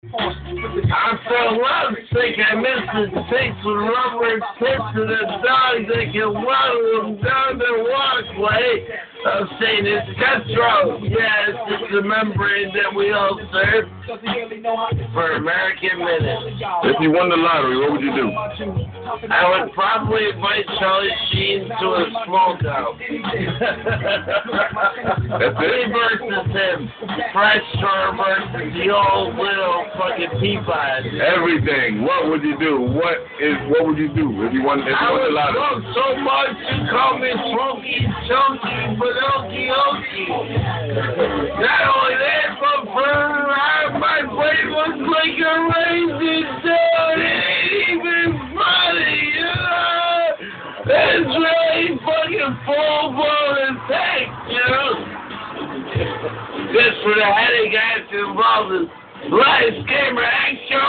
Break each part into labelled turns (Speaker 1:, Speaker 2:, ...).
Speaker 1: I'm so lovesick, I miss the chicks with rubber tips and the dogs that can waddle them down the walkway. I'm saying it's cutthroat. Yeah, it's just the membrane that we all serve for American minutes.
Speaker 2: If you won the lottery, what would you do?
Speaker 1: I would probably invite Charlie Sheen to a smokehouse.
Speaker 2: That's
Speaker 1: Me
Speaker 2: it?
Speaker 1: versus him. Fresh Shore versus the old little fucking Peabody.
Speaker 2: Everything. What would you do? What would you do if you won
Speaker 1: I
Speaker 2: the
Speaker 1: would
Speaker 2: lottery?
Speaker 1: smoke so much you call me Smokey Chunky, but Okie Okie. Not only that, but my brain was like a raisin down. It ain't even funny, you know? It's really fucking full-blown attack, you know? Just for the headache I have to involve in lights, camera, action!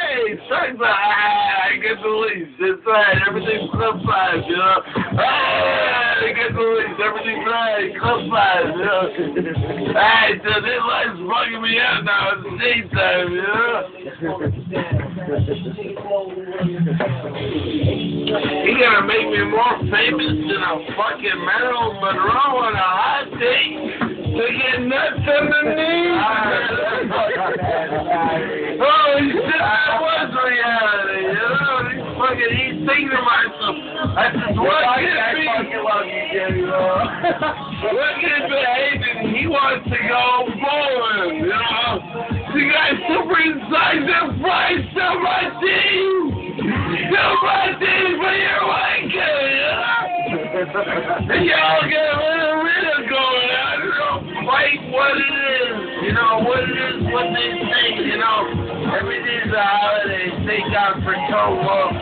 Speaker 1: Hey! Sorry about I get the leads. It's alright. Everything's club 5, you know? Hey! I get the leads. Everything's alright. Club 5, you know? Alright, so this light's bugging me out now. It's daytime, you know? He gonna make me more famous than a fucking Marilyn Monroe on a hot date to get nuts on the knees. Holy shit, that was reality, you know? He's thinking to myself, I said, what can it be? What can it be? He wants to go bowling, you know? You guys super inside the price of my team. But you're wanking, you know? And y'all get a little riddle going. I don't know quite what it is. You know, what it is, what they think, you know. Everything's a holiday. Thank God for Toe Wolf.